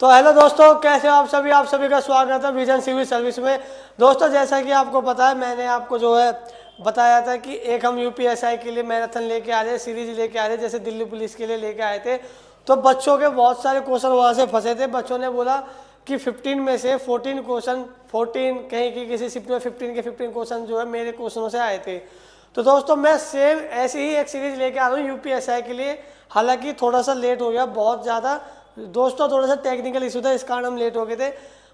तो हेलो दोस्तों, कैसे हो आप सभी। आप सभी का स्वागत है विजन सिविल सर्विस में। दोस्तों, जैसा कि आपको पता है, मैंने आपको जो है बताया था कि एक हम यूपीएसआई के लिए मैराथन लेके आ रहे, सीरीज लेके आ रहे, जैसे दिल्ली पुलिस के लिए लेके आए थे। तो बच्चों के बहुत सारे क्वेश्चन वहाँ से फंसे थे। बच्चों ने बोला कि 15 में से 14 क्वेश्चन, 14 कहीं की किसी शिफ्ट में 15 के 15 क्वेश्चन जो है मेरे क्वेश्चनों से आए थे। तो दोस्तों, मैं सेम ऐसी ही एक सीरीज लेके आ रहा हूँ यूपीएसआई के लिए। हालांकि थोड़ा सा लेट हो गया, बहुत ज़्यादा दोस्तों, थोड़ा सा टेक्निकल इशू था, इस कारण हम लेट हो गए थे।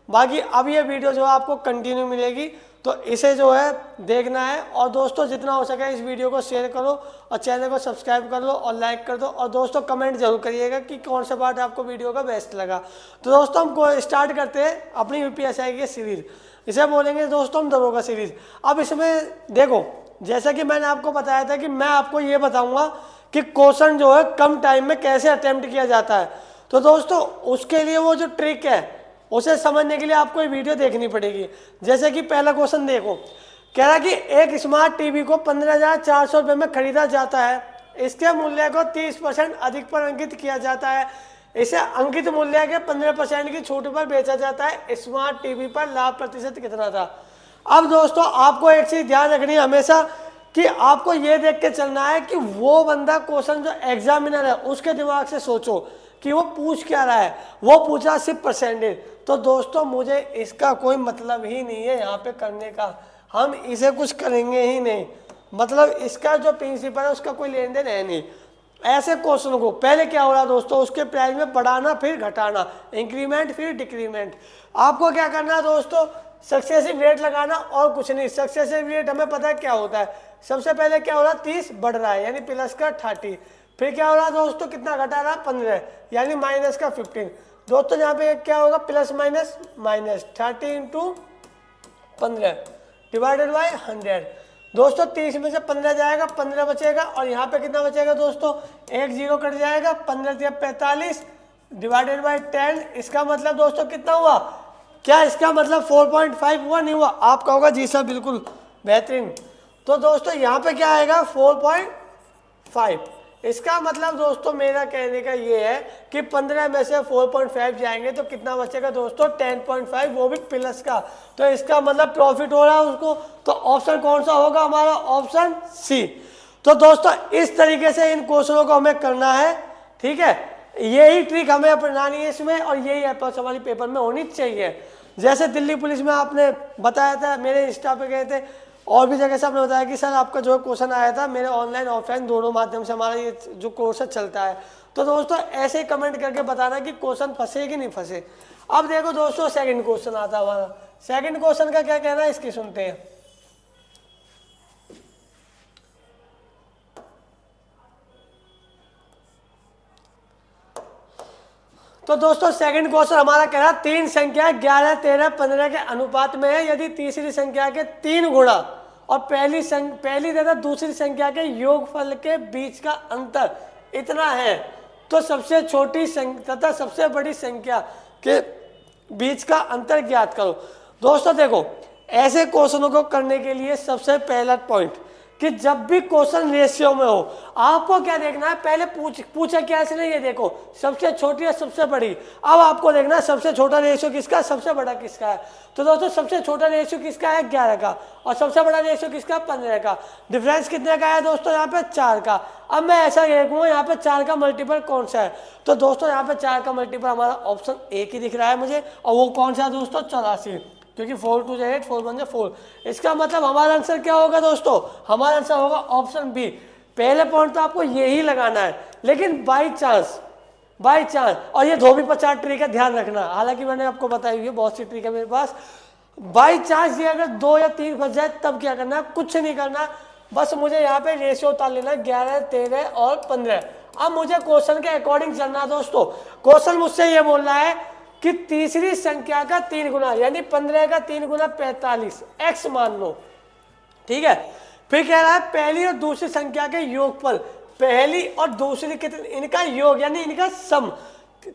बाकी अब ये वीडियो जो है आपको कंटिन्यू मिलेगी, तो इसे जो है देखना है। और दोस्तों, जितना हो सके इस वीडियो को शेयर करो और चैनल को सब्सक्राइब कर लो और लाइक कर दो। और दोस्तों, कमेंट जरूर करिएगा कि कौन सा पार्ट आपको वीडियो का बेस्ट लगा। तो दोस्तों, हमको स्टार्ट करते हैं अपनी यूपीएसआई की सीरीज। इसे बोलेंगे दोस्तों हम दरोगा सीरीज। अब इसमें देखो, जैसा कि मैंने आपको बताया था कि मैं आपको ये बताऊंगा कि क्वेश्चन जो है कम टाइम में कैसे अटेम्प्ट किया जाता है। तो दोस्तों, उसके लिए वो जो ट्रिक है उसे समझने के लिए आपको ये वीडियो देखनी पड़ेगी। जैसे कि पहला क्वेश्चन देखो, कह रहा कि एक स्मार्ट टीवी को 15,400 रुपये में खरीदा जाता है। इसके मूल्य को 30% अधिक पर अंकित किया जाता है। इसे अंकित मूल्य के 15% की छूट पर बेचा जाता है। स्मार्ट टीवी पर लाभ प्रतिशत कितना था। अब दोस्तों, आपको एक चीज ध्यान रखनी है हमेशा कि आपको ये देख के चलना है कि वो बंदा क्वेश्चन जो एग्जामिनर है उसके दिमाग से सोचो कि वो पूछ क्या रहा है। वो पूछा सिर्फ परसेंटेज, तो दोस्तों मुझे इसका कोई मतलब ही नहीं है यहाँ पे करने का। हम इसे कुछ करेंगे ही नहीं, मतलब इसका जो प्रिंसिपल है उसका कोई लेन देन है नहीं। ऐसे क्वेश्चन को पहले क्या हो रहा है दोस्तों, उसके प्राइस में बढ़ाना फिर घटाना, इंक्रीमेंट फिर डिक्रीमेंट। आपको क्या करना है दोस्तों, सक्सेसिव रेट लगाना और कुछ नहीं। सक्सेसिव रेट हमें पता है क्या होता है। सबसे पहले क्या हो रहा है, 30 बढ़ रहा है यानी प्लस का 30। फिर क्या हो रहा है दोस्तों, कितना घटा रहा है, 15 यानी माइनस का 15। दोस्तों यहाँ पे क्या होगा, plus minus minus 30 into 15 divided by 100। दोस्तों 30 में से 15 जाएगा, 15 बचेगा और यहाँ पे कितना बचेगा दोस्तों, एक जीरो कट जाएगा, 15 45 डिवाइडेड बाई 10। इसका मतलब दोस्तों कितना हुआ, क्या इसका मतलब 4.5 हुआ, नहीं हुआ। आप कहोगा जी सर बिल्कुल बेहतरीन। तो दोस्तों यहाँ पे क्या आएगा, 4.5। इसका मतलब दोस्तों मेरा कहने का ये है कि 15 में से 4.5 जाएंगे तो कितना बचेगा दोस्तों, 10.5, वो भी प्लस का। तो इसका मतलब प्रॉफिट हो रहा है उसको। तो ऑप्शन कौन सा होगा हमारा, ऑप्शन सी। तो दोस्तों इस तरीके से इन क्वेश्चनों को हमें करना है, ठीक है। यही ट्रिक हमें अपनानी है इसमें और यही अप्रोच हमारी पेपर में होनी चाहिए। जैसे दिल्ली पुलिस में आपने बताया था, मेरे इंस्टा पे गए थे और भी जगह से आपने बताया कि सर आपका जो क्वेश्चन आया था, मेरे ऑनलाइन ऑफलाइन दोनों माध्यम से हमारा ये जो कोर्स चलता है। तो दोस्तों ऐसे ही कमेंट करके बताना कि क्वेश्चन फंसे कि नहीं फंसे। अब देखो दोस्तों, सेकंड क्वेश्चन आता है हमारा। सेकंड क्वेश्चन का क्या कहना है, इसकी सुनते हैं। तो दोस्तों सेकंड क्वेश्चन हमारा कह रहा है, तीन संख्या 11, 13, 15 के अनुपात में है। यदि तीसरी संख्या के 3 गुणा और पहली तथा दूसरी संख्या के योगफल के बीच का अंतर इतना है, तो सबसे छोटी तथा सबसे बड़ी संख्या के बीच का अंतर ज्ञात करो। दोस्तों देखो, ऐसे क्वेश्चनों को करने के लिए सबसे पहला पॉइंट कि जब भी क्वेश्चन रेशियो में हो, आपको क्या देखना है, पहले पूछा क्या इसने, ये देखो सबसे छोटी है सबसे बड़ी। अब आपको देखना है सबसे छोटा रेशियो किसका है, सबसे बड़ा किसका है। तो दोस्तों सबसे छोटा रेशियो किसका है, 11 का, और सबसे बड़ा रेशियो किसका, 15 का। डिफरेंस कितने का है दोस्तों, यहाँ पे 4 का। अब मैं ऐसा देखूंगा यहाँ पे 4 का मल्टीपल कौन सा है। तो दोस्तों यहाँ पे 4 का मल्टीपल हमारा ऑप्शन ए ही दिख रहा है मुझे, और वो कौन सा है दोस्तों, 84, क्योंकि 4 2 8, 4 1 4। इसका मतलब हमारा आंसर क्या होगा दोस्तों, हमारा आंसर होगा ऑप्शन बी। पहले पॉइंट तो आपको यही लगाना है, लेकिन बाई चांस, और ये धोबी 50 ट्रिक है, ध्यान रखना। हालांकि मैंने आपको बताई हुई है बहुत सी ट्रिक है मेरे पास। बाई चांस ये अगर 2 या 3 फंस जाए तब क्या करना है, कुछ नहीं करना, बस मुझे यहाँ पे रेशियो उतार लेना है, 11, 13 और 15। अब मुझे क्वेश्चन के अकॉर्डिंग चलना है दोस्तों। क्वेश्चन मुझसे ये बोल रहा है कि तीसरी संख्या का 3 गुना यानी 15 का 3 गुना 45 x मान लो, ठीक है। फिर कह रहा है पहली और दूसरी संख्या के योगफल, पहली और दूसरी कितने, इनका योग यानी इनका सम।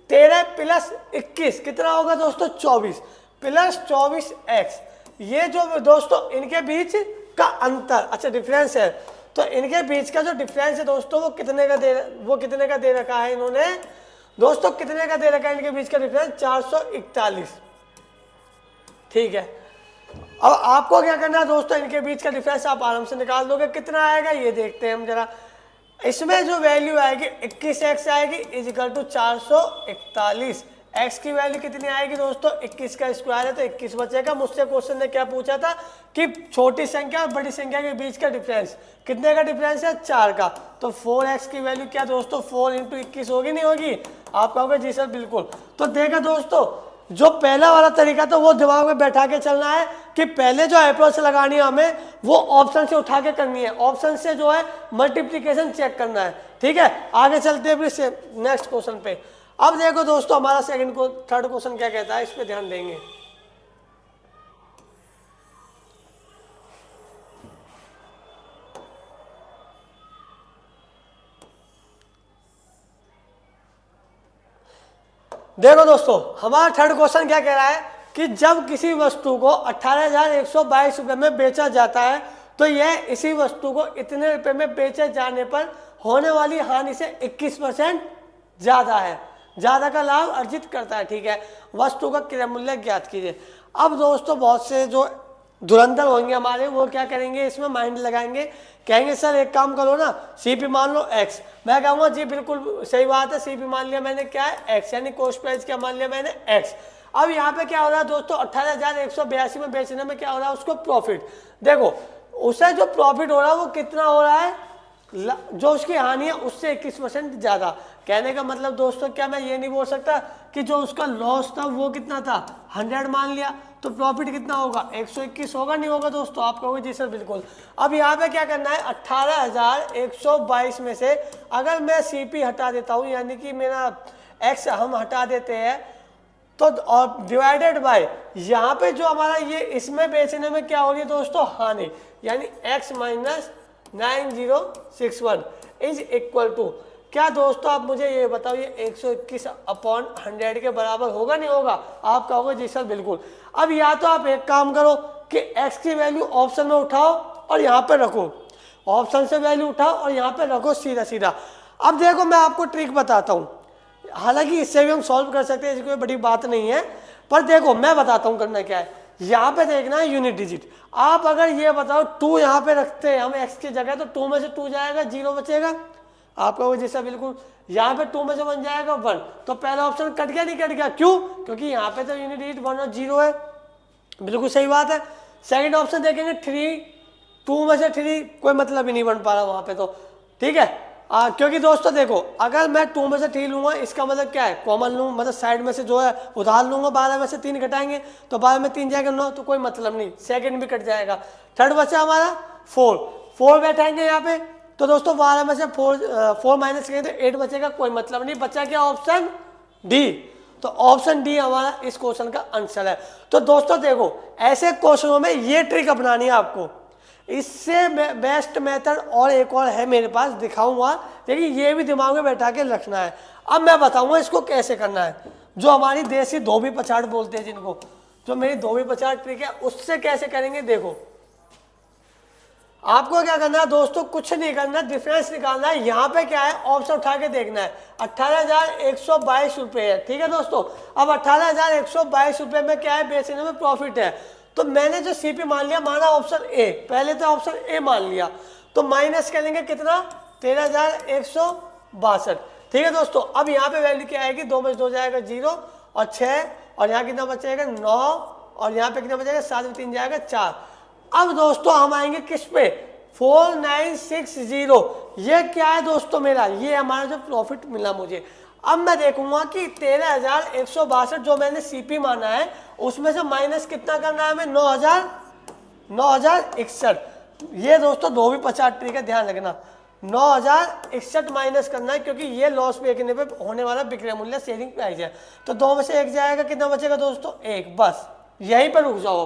13 प्लस 21 कितना होगा दोस्तों, 24 प्लस 24x। ये जो दोस्तों इनके बीच का अंतर, अच्छा डिफरेंस है, तो इनके बीच का जो डिफरेंस है दोस्तों वो कितने का दे रखा है इन्होंने, दोस्तों कितने का दे रखा है इनके बीच का डिफरेंस, 441। ठीक है, अब आपको क्या करना है दोस्तों, इनके बीच का डिफरेंस आप आराम से निकाल दोगे। कितना आएगा ये देखते हैं हम जरा। इसमें जो वैल्यू आएगी 21x आएगी इज इक्वल टू 441। x की वैल्यू कितनी आएगी दोस्तों, 21 का स्क्वायर है तो 21 बचेगा। मुझसे क्वेश्चन ने क्या पूछा था कि छोटी संख्या और बड़ी संख्या के बीच का डिफरेंस, कितने का डिफरेंस है, 4 का। तो 4x की वैल्यू क्या दोस्तों, 4 × 21 होगी, नहीं होगी? आप कहोगे जी सर बिल्कुल। तो देखा दोस्तों, जो पहला वाला तरीका था वो दिमाग में बैठा के चलना है कि पहले जो अप्रोच लगानी है हमें वो ऑप्शन से उठा के करनी है, ऑप्शन से जो है मल्टीप्लिकेशन चेक करना है। ठीक है, आगे चलते हैं फिर नेक्स्ट क्वेश्चन पे। अब देखो दोस्तों हमारा थर्ड क्वेश्चन क्या कहता है, इस पे ध्यान देंगे। देखो दोस्तों हमारा थर्ड क्वेश्चन क्या कह रहा है कि जब किसी वस्तु को 18,122 रुपये में बेचा जाता है तो यह इसी वस्तु को इतने रुपए में बेचे जाने पर होने वाली हानि से 21% ज्यादा है, ज्यादा का लाभ अर्जित करता है। ठीक है, वस्तु का क्रय मूल्य ज्ञात कीजिए। अब दोस्तों बहुत से जो धुरंधर होंगे हमारे, वो क्या करेंगे, इसमें माइंड लगाएंगे, कहेंगे सर एक काम करो ना, सीपी मान लो x। मैं कहूँगा जी बिल्कुल सही बात है, सीपी मान लिया मैंने, क्या है x, यानी कॉस्ट प्राइस क्या मान लिया मैंने, x। अब यहाँ पे क्या हो रहा है दोस्तों, 18,182 में बेचने में क्या हो रहा है, उसको प्रॉफिट। देखो उसे जो प्रॉफिट हो रहा है वो कितना हो रहा है, जो उसकी हानि है उससे 21% ज्यादा। कहने का मतलब दोस्तों क्या मैं ये नहीं बोल सकता कि जो उसका लॉस था वो कितना था, 100 मान लिया, तो प्रॉफिट कितना होगा, 121 होगा, नहीं होगा दोस्तों? आप कहोगे जी सर बिल्कुल। अब यहाँ पे क्या करना है, 18,122 में से अगर मैं सीपी हटा देता हूँ, यानी कि मेरा एक्स हम हटा देते हैं, तो और डिवाइडेड बाय यहाँ पे जो हमारा ये इसमें बेचने में क्या हो रही है दोस्तों, हानि, यानी x minus 9061 is equal to, क्या दोस्तों आप मुझे ये बताओ, ये 121/100 के बराबर होगा, नहीं होगा? आप कहोगे जी सर बिल्कुल। अब या तो आप एक काम करो कि x की वैल्यू ऑप्शन में उठाओ और यहाँ पे रखो, ऑप्शन से वैल्यू उठाओ और यहाँ पे रखो सीधा सीधा। अब देखो मैं आपको ट्रिक बताता हूँ, हालांकि इससे भी हम सॉल्व कर सकते हैं, इसकी कोई बड़ी बात नहीं है, पर देखो मैं बताता हूँ करना क्या है। यहाँ पे देखना है यूनिट डिजिट। आप अगर ये बताओ 2 यहाँ पे रखते हैं हम x की जगह, तो 2 में से 2 जाएगा, 0 बचेगा। आप कहोगे जैसा बिल्कुल, यहाँ पे 2 में से 1 जाएगा 1, तो पहला ऑप्शन कट गया, नहीं कट गया? क्यों? क्योंकि यहाँ पे तो यूनिट डिजिट 1 और 0 है, बिल्कुल सही बात है। सेकंड ऑप्शन देखेंगे 3, 2 में से 3 कोई मतलब ही नहीं बन पा रहा वहाँ पे तो। ठीक है, क्योंकि दोस्तों देखो अगर मैं 2 में से 3 लूंगा, इसका मतलब क्या है, कॉमन लूँ, मतलब साइड में से जो है उधार लूंगा, 12 में से 3 घटाएंगे तो 12 में 3 जाएगा 9, तो कोई मतलब नहीं, सेकंड भी कट जाएगा। थर्ड बचा हमारा 4 बैठाएंगे यहाँ पे, तो दोस्तों 12 में से 4 माइनस करेंगे तो 8 बचेगा, कोई मतलब नहीं, बचा क्या, ऑप्शन डी। तो ऑप्शन डी हमारा इस क्वेश्चन का आंसर है। तो दोस्तों देखो ऐसे क्वेश्चनों में ये ट्रिक अपनानी है आपको, इससे बेस्ट मेथड और एक और है मेरे पास, दिखाऊंगा, लेकिन ये भी दिमाग में बैठा के रखना है। अब मैं बताऊंगा इसको कैसे करना है, जो हमारी देसी धोबी पछाड़ बोलते हैं जिनको, जो मेरी धोबी पछाड़ ट्रिक है उससे कैसे करेंगे। देखो आपको क्या करना है दोस्तों, कुछ नहीं करना, डिफरेंस निकालना है। यहाँ पे क्या है, ऑप्शन उठा के देखना है, 18,122 रुपये है। ठीक है दोस्तों, अब 18,122 रुपये में क्या है, बेचने में प्रॉफिट है, तो मैंने जो सीपी मान लिया, माना ऑप्शन ए, पहले तो ऑप्शन ए मान लिया, तो माइनस करेंगे कितना, 13,162। ठीक है दोस्तों, अब यहाँ पे वैल्यू क्या आएगी, 2 में से 2 जाएगा 0 और 6, और यहाँ कितना बचेगा 9, और यहाँ पे कितना बचेगा 7 में 3 जाएगा 4। अब दोस्तों हम आएंगे किस पे, 4960, ये क्या है दोस्तों मेरा, ये हमारा जो प्रॉफिट मिला मुझे। अब मैं देखूंगा कि 13,162 जो मैंने सीपी माना है उसमें से माइनस कितना करना है हमें, 9,061। ये दोस्तों धोबी पछाड़ ट्रिक है, ध्यान रखना, 9,061 माइनस करना है, क्योंकि ये लॉस बेचने पे होने वाला विक्रय मूल्य सेलिंग प्राइस है। तो 2 में से 1 जाएगा, कितना बचेगा दोस्तों 1, बस यहीं पर रुक जाओ।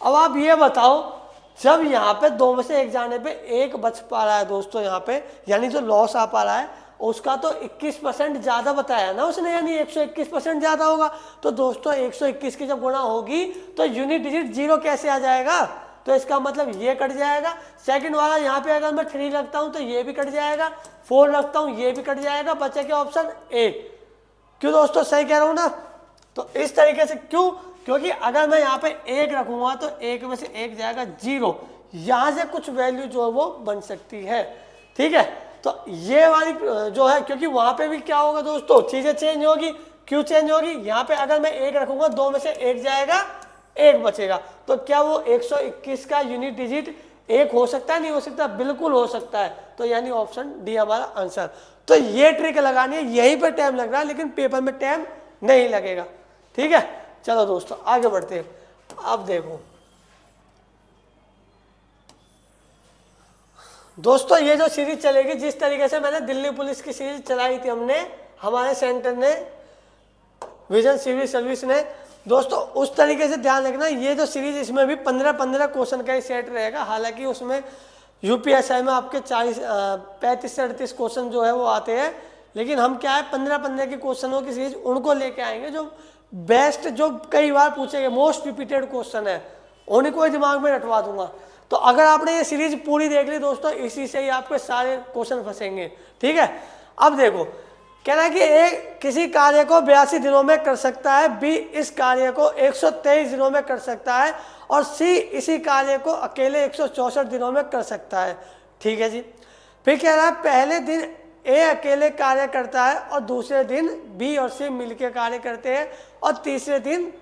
अब आप ये बताओ, जब यहाँ पे 2 में से 1 जाने पे 1 बच पा रहा है दोस्तों यहाँ पे, यानी जो लॉस आ पा रहा है उसका तो 21% ज्यादा बताया ना उसने, यानी 121% ज्यादा होगा। तो दोस्तों 121 की जब गुणा होगी तो यूनिट डिजिट 0 कैसे आ जाएगा, तो इसका मतलब ये कट जाएगा। सेकंड वाला यहाँ पे अगर मैं 3 रखता हूँ तो ये भी कट जाएगा, 4 रखता हूँ ये भी कट जाएगा, बचा क्या ऑप्शन 1। क्यों दोस्तों, सही कह रहा हूँ ना। तो इस तरीके से क्यों, क्योंकि अगर मैं यहाँ पे 1 रखूंगा तो 1 में से 1 जाएगा 0, यहाँ से कुछ वैल्यू जो है वो बन सकती है। ठीक है, तो ये वाली जो है, क्योंकि वहाँ पे भी क्या होगा दोस्तों, चीज़ें चेंज होगी। क्यों चेंज होगी, यहाँ पे अगर मैं 1 रखूंगा 2 में से 1 जाएगा, 1 बचेगा। तो क्या वो 121 का यूनिट डिजिट 1 हो सकता है, नहीं हो सकता, बिल्कुल हो सकता है। तो यानी ऑप्शन डी हमारा आंसर। तो ये ट्रिक लगानी है, यहीं पर टाइम लग रहा है, लेकिन पेपर में टाइम नहीं लगेगा। ठीक है, चलो दोस्तों आगे बढ़ते हैं। अब देखो दोस्तों, ये जो सीरीज चलेगी, जिस तरीके से मैंने दिल्ली पुलिस की सीरीज चलाई थी हमने, हमारे सेंटर ने, विजन सिविल सर्विस ने, दोस्तों उस तरीके से ध्यान रखना। ये जो सीरीज, इसमें भी 15-15 क्वेश्चन का ही सेट रहेगा। हालांकि उसमें यूपीएसआई में आपके 35 से 38 क्वेश्चन जो है वो आते हैं, लेकिन हम क्या है 15-15 के क्वेश्चनों की सीरीज उनको लेके आएंगे जो बेस्ट, जो कई बार पूछे गए, मोस्ट रिपीटेड क्वेश्चन है, उन्हीं को दिमाग में रटवा दूंगा। तो अगर आपने ये सीरीज पूरी देख ली दोस्तों, इसी से ही आपके सारे क्वेश्चन फंसेंगे। ठीक है, अब देखो, कह रहा है कि ए किसी कार्य को 82 दिनों में कर सकता है, बी इस कार्य को 123 दिनों में कर सकता है, और सी इसी कार्य को अकेले 164 दिनों में कर सकता है। ठीक है जी। फिर कह रहा है पहले दिन ए अकेले कार्य करता है और दूसरे दिन बी और सी मिलकर कार्य करते हैं, और तीसरे दिन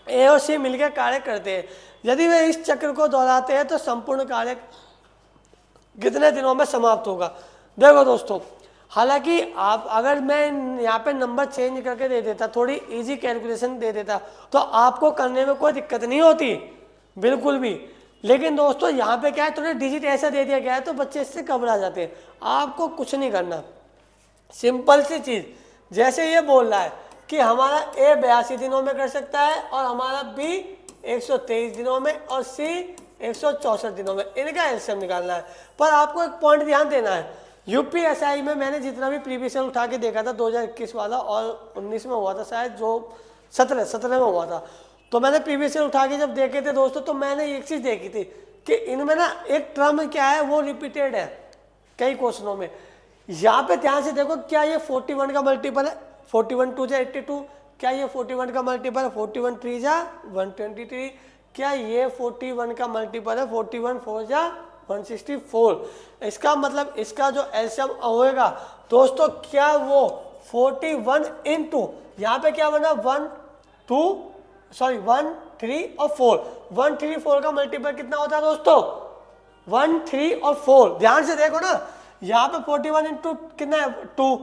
ए और सी मिलकर कार्य करते हैं। यदि वे इस चक्र को दोहराते हैं तो संपूर्ण कार्य कितने दिनों में समाप्त होगा। देखो दोस्तों, हालांकि आप, अगर मैं यहाँ पे नंबर चेंज करके दे देता, थोड़ी इजी कैलकुलेशन दे देता, तो आपको करने में कोई दिक्कत नहीं होती बिल्कुल भी। लेकिन दोस्तों यहाँ पे क्या है, थोड़े डिजिट ऐसा दे दिया गया है तो बच्चे इससे घबरा जाते हैं। आपको कुछ नहीं करना, सिंपल सी चीज़, जैसे ये बोल रहा है कि हमारा ए 82 दिनों में कर सकता है, और हमारा बी 123 दिनों में, और सी 164 दिनों में, इनका एलसीएम निकालना है। पर आपको एक पॉइंट ध्यान देना है, यूपीएसआई में मैंने जितना भी प्रीवियस ईयर उठा के देखा था, 2021 वाला और 19 में हुआ था शायद, जो 17 में हुआ था, तो मैंने प्रीवियस ईयर उठा के जब देखे थे दोस्तों, तो मैंने एक चीज़ देखी थी कि इनमें ना एक टर्म क्या है वो रिपीटेड है कई क्वेश्चनों में। यहाँ पे ध्यान से देखो, क्या ये 41 का मल्टीपल है, 41 2 जा 82, क्या ये 41 का मल्टीपल है, 41 3 जा 123, क्या ये 41 का मल्टीपल है, 41 4 जा 164। इसका मतलब इसका जो एलसीएम होएगा दोस्तों, क्या वो 41 इंटू, यहाँ पे क्या बना 1 3 और 4, 1 3 4 का मल्टीपल कितना होता है दोस्तों, 1 3 और 4। ध्यान से देखो ना, यहाँ पे 41 इंटू कितना है 2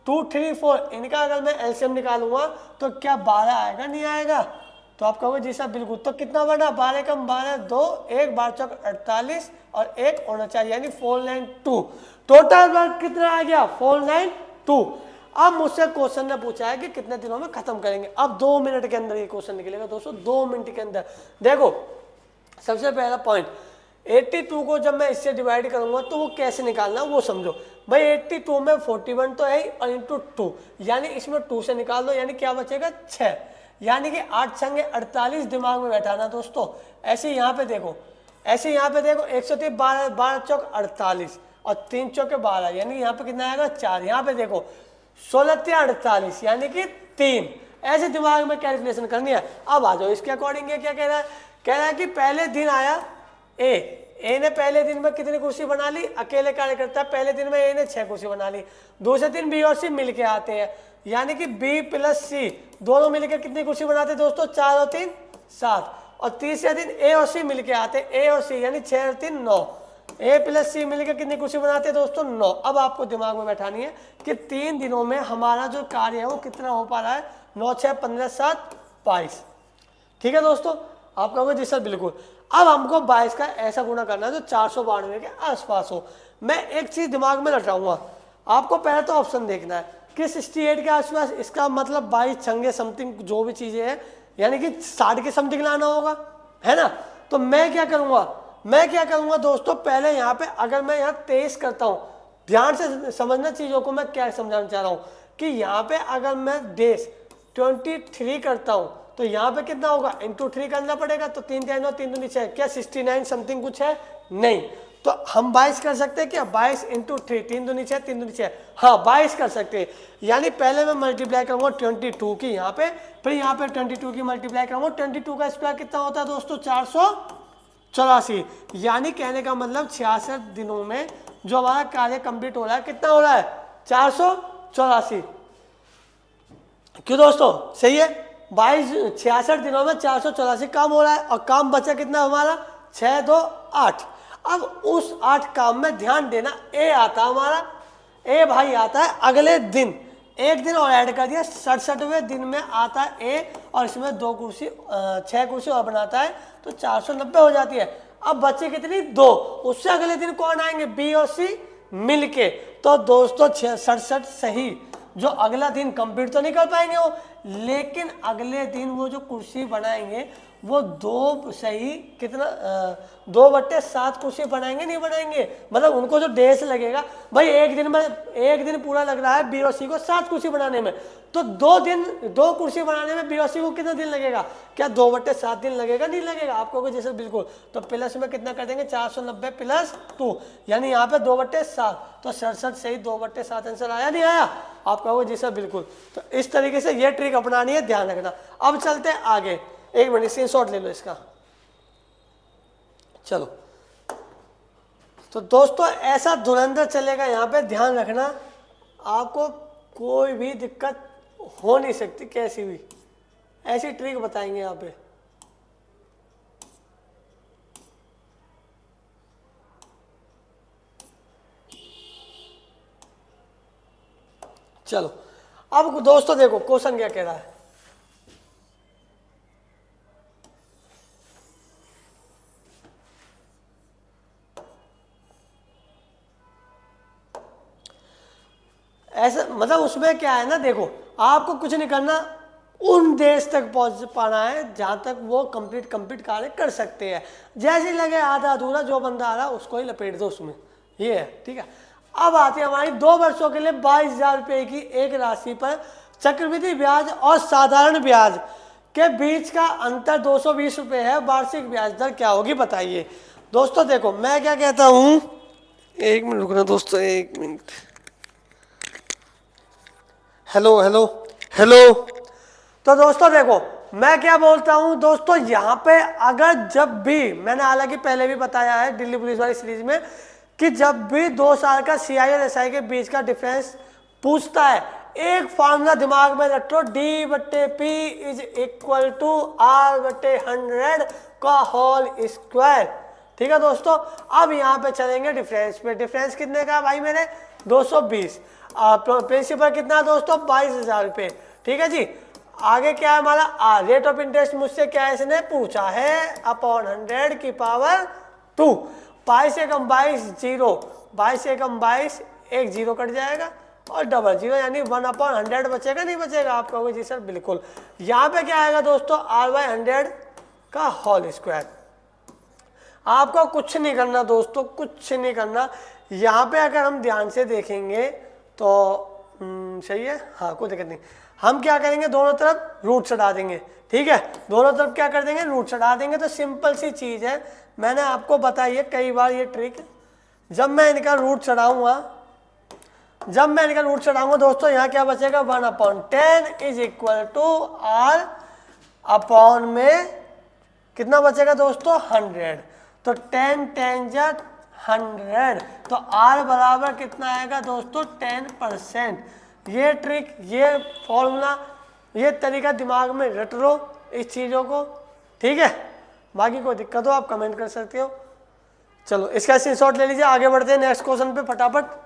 2 3 4, इनका अगर मैं एलसीएम निकालूंगा तो क्या 12 आएगा, नहीं आएगा। तो आप कहोगे जी साहब बिल्कुल, तो कितना बना, 12 कम 12 2, 1 12 चौक 48 और 1 होना चाहिए, यानी 492। टोटल वर्क कितना आ गया 492। अब मुझसे क्वेश्चन ने पूछा है कि कितने दिनों में खत्म करेंगे। अब 2 मिनट के अंदर ये क्वेश्चन निकलेगा दोस्तों, 2 मिनट के अंदर। देखो सबसे पहला पॉइंट, 82 को जब मैं इससे डिवाइड करूंगा तो वो कैसे निकालना वो समझो भाई। 82 में 41 तो है और इंटू 2, यानी इसमें 2 से निकाल दो, यानी क्या बचेगा 6, यानी कि 8 संगे 48 दिमाग में बैठाना दोस्तों। ऐसे यहाँ पे देखो, ऐसे यहाँ पे देखो, 103 12 चौक 48 और 3 चौके 12, यानी यहाँ पे कितना आएगा 4। यहाँ पे देखो 16 48, यानी कि 3। ऐसे दिमाग में कैलकुलेशन करनी है। अब आ जाओ इसके अकॉर्डिंग, क्या कह रहा है कि पहले दिन आया ए ने पहले दिन में कितनी कुर्सी बना ली, अकेले कार्य करता है, पहले दिन में ए ने 6 कुर्सी बना ली। दूसरे दिन बी और सी मिलके आते हैं, यानी कि बी प्लस सी दोनों मिलकर कितनी कुर्सी बनाते हैं दोस्तों, 4 और 3 7। और तीसरे दिन ए और सी मिलके आते हैं, ए और सी यानी 6 और 3 9, ए प्लस सी मिलकर कितनी कुर्सी बनाते हैं दोस्तों 9। अब आपको दिमाग में बैठानी है कि 3 दिनों में हमारा जो कार्य है वो कितना हो पा रहा है, 9 6 15 7 22। ठीक है दोस्तों, आप कहोगे जी सर बिल्कुल। अब हमको 22 का ऐसा गुणा करना है जो 492 के आसपास हो। मैं एक चीज दिमाग में रटाऊंगा, आपको पहले तो ऑप्शन देखना है कि 68 के आसपास, इसका मतलब 22 छंगे समथिंग जो भी चीजें हैं, यानी कि 60 के समथिंग लाना होगा, है ना। तो मैं क्या करूंगा दोस्तों, पहले यहाँ पे अगर मैं यहाँ 23 करता हूँ, ध्यान से समझना चीजों को, मैं क्या समझाना चाह रहा हूँ कि यहाँ पे अगर मैं डेज 23 करता हूँ तो यहाँ पे कितना होगा, इंटू 3 करना पड़ेगा। तो 3 3 9 3 2 6, क्या 69 समथिंग कुछ है, नहीं। तो हम 22 कर सकते हैं क्या? 22 इंटू 3, 3 दूनी 6, 3 दूनी 6, हाँ 22 कर सकते हैं। यानी पहले मैं मल्टीप्लाई करूँगा 22 की यहाँ पे, फिर यहाँ पे 22 की मल्टीप्लाई करूँगा। 22 का स्क्वायर कितना होता है दोस्तों? 484। यानी कहने का मतलब 66 दिनों में जो हमारा कार्य कंप्लीट हो रहा है कितना हो रहा है? 484। क्यों दोस्तों? सही है, 66 दिनों में 484 काम हो रहा है। और काम बचा कितना हमारा? 6 2 8। अब उस 8 काम में ध्यान देना, ए आता हमारा, ए भाई आता है अगले दिन, एक दिन और ऐड कर दिया, 67वें दिन में आता है ए, और इसमें 6 कुर्सी और बनाता है, तो 490 हो जाती है। अब बचे कितनी? 2। उससे अगले दिन कौन आएंगे? बी और सी मिलके। तो दोस्तों 67 सही, जो अगला दिन कंप्लीट तो नहीं कर पाएंगे वो, लेकिन अगले दिन वो जो कुर्सी बनाएंगे वो 2 सही कितना 2/7 कुर्सी बनाएंगे, नहीं बनाएंगे? मतलब उनको जो डेज लगेगा भाई, एक दिन पूरा लग रहा है बी और सी को 7 कुर्सी बनाने में, तो 2 कुर्सी बनाने में बी और सी को कितना दिन लगेगा? क्या 2/7 दिन लगेगा? नहीं लगेगा। आपको जैसे बिल्कुल, तो प्लस में कितना कर देंगे? 490 + 2, यानी यहाँ पे 2/7, तो 67 सही 2/7 आंसर आया, नहीं आया? आप कहोगे जी सर बिल्कुल। तो इस तरीके से ये ट्रिक अपनानी है, ध्यान रखना। अब चलते हैं आगे, एक मिनट स्क्रीनशॉट ले लो इसका। चलो, तो दोस्तों ऐसा धुरंधर चलेगा यहाँ पे, ध्यान रखना, आपको कोई भी दिक्कत हो नहीं सकती, कैसी भी ऐसी ट्रिक बताएंगे यहाँ पे। चलो, अब दोस्तों देखो क्वेश्चन क्या कह रहा है। ऐसा मतलब उसमें क्या है ना, देखो आपको कुछ नहीं करना, उन देश तक पहुंच पाना है जहां तक वो कंप्लीट कार्य कर सकते हैं। जैसे लगे आधा अधूरा, जो बंदा आ रहा है उसको ही लपेट दो उसमें, ये है, ठीक है। अब आती है हमारी 2 वर्षों के लिए 22,000 रुपये की एक राशि पर चक्रवृद्धि ब्याज और साधारण ब्याज के बीच का अंतर 220 रुपये है, वार्षिक ब्याज दर क्या होगी बताइए। दोस्तों देखो मैं क्या कहता हूँ, एक मिनट रुकना दोस्तों, एक मिनट। Hello hello hello. तो दोस्तों देखो मैं क्या बोलता हूं दोस्तों, यहाँ पे अगर जब भी, मैंने हालांकि पहले भी बताया है दिल्ली पुलिस वाली सीरीज में, कि जब भी 2 साल का सीआई और एसआई के बीच का डिफरेंस पूछता है, एक फार्मूला दिमाग में रखो, D/P = R/100 का होल स्क्वायर। ठीक है दोस्तों। अब यहाँ पे चलेंगे डिफरेंस पे। डिफरेंस कितने का भाई मेरे? 220। प्रिंसिपल कितना दोस्तों? 22,000 रुपये। ठीक है जी। आगे क्या है हमारा? रेट ऑफ इंटरेस्ट मुझसे क्या इसने पूछा है? अपॉन 100 की पावर 2। 22 से कम 22 0, 22 से कम 22 एक 0 कट जाएगा और डबल 0, यानी 1/100 बचेगा, नहीं बचेगा? आप कहोगे जी सर बिल्कुल। यहाँ पे क्या आएगा दोस्तों? R/100 का होल स्क्वायर। आपको कुछ नहीं करना दोस्तों, कुछ नहीं करना। यहाँ पे अगर हम ध्यान से देखेंगे तो सही है, हाँ कोई दिक्कत नहीं। हम क्या करेंगे? दोनों तरफ रूट चढ़ा देंगे। ठीक है, दोनों तरफ क्या कर देंगे? रूट चढ़ा देंगे। तो सिंपल सी चीज़ है, मैंने आपको बताई है कई बार ये ट्रिक। जब मैं इनका रूट चढ़ाऊंगा दोस्तों, यहाँ क्या बचेगा? 1/10 = R अपॉन में कितना बचेगा दोस्तों? 100। तो 10 10 जा 100, तो R बराबर कितना आएगा दोस्तों? 10%। ये ट्रिक, ये फॉर्मूला, ये तरीका दिमाग में रट लो इस चीज़ों को। ठीक है, बाकी कोई दिक्कत हो आप कमेंट कर सकते हो। चलो इसका स्क्रीनशॉट ले लीजिए, आगे बढ़ते हैं नेक्स्ट क्वेश्चन पे फटाफट।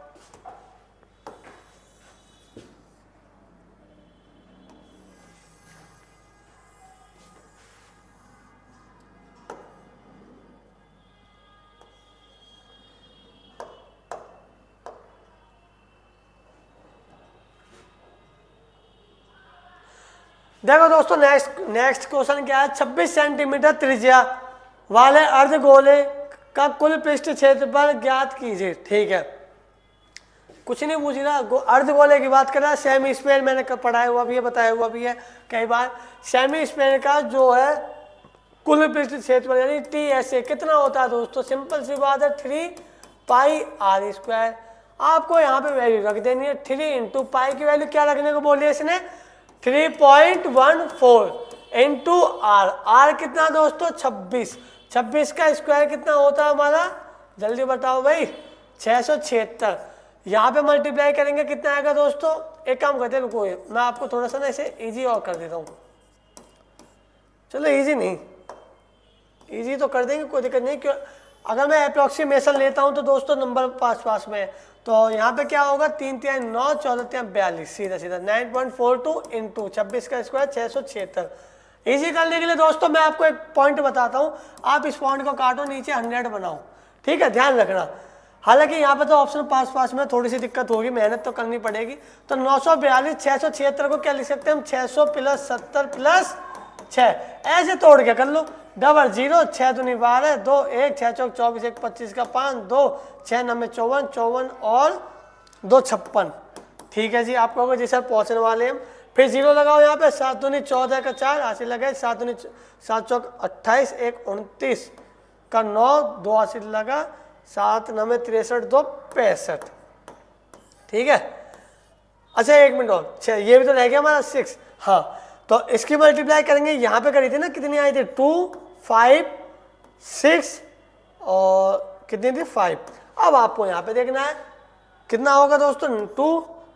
देखो दोस्तों नेक्स्ट क्वेश्चन क्या है? 26 सेंटीमीटर त्रिज्या वाले अर्धगोले का कुल पृष्ठ क्षेत्रफल ज्ञात कीजिए। ठीक है, कुछ नहीं पूछ रहा, अर्धगोले की बात कर रहा है। सेमी स्क्वायर मैंने पढ़ाया हुआ भी है, बताया हुआ भी है कई बार। सेमी स्क्वायर का जो है कुल पृष्ठ क्षेत्रफल यानी TSA कितना होता है दोस्तों? सिंपल सी बात है, 3 पाई आर स्क्वायर। आपको यहाँ पे वैल्यू रख देनी है 3 इंटू पाई की वैल्यू क्या रखने को बोली है इसने 3.14 इंटू आर। आर कितना दोस्तों 26, 26 का स्क्वायर कितना होता है हमारा, जल्दी बताओ भाई 676। यहाँ पे मल्टीप्लाई करेंगे कितना आएगा दोस्तों, एक काम करते हैं रुको, मैं आपको थोड़ा सा ना इसे इजी और कर देता हूँ। चलो इजी नहीं, इजी तो कर देंगे कोई दिक्कत नहीं, क्यों अगर मैं अप्रोक्सीमेशन लेता हूँ तो दोस्तों नंबर पास में है। तो यहाँ पे क्या होगा 3 3 9 14 3 42, सीधा सीधा 9.42 इंटू 26 का स्क्वायर 676। इजी करने के लिए दोस्तों मैं आपको एक पॉइंट बताता हूँ, आप इस पॉइंट को काटो नीचे 100 बनाओ, ठीक है, ध्यान रखना। हालांकि यहाँ पे तो ऑप्शन पास में थोड़ी सी दिक्कत होगी, मेहनत तो करनी पड़ेगी। तो 942 676 को क्या लिख सकते हैं हम 600 प्लस 70 प्लस 6, ऐसे तोड़ के कर लो, डबल 0 6 दूनी 12 2 1 6 चौक 24 1 25 का 5 2 6 9 54 54 और 2 56। ठीक है जी, आपको होगा जी सर पहुँचने वाले हम। फिर 0 लगाओ यहाँ पे, 7 दूनी 14 का 4 80 लगे, 7 दूनी 7 चौक 28 1 29 का 9 2 80 लगा, 7 9 63 2 65। ठीक है, अच्छा एक मिनट और, ये भी तो रह गया हमारा 6। हाँ, तो इसकी मल्टीप्लाई करेंगे, यहाँ पे करी थी ना, कितनी आई थी 2 5 6 और कितनी थी 5। अब आपको यहाँ पे देखना है कितना होगा दोस्तों 2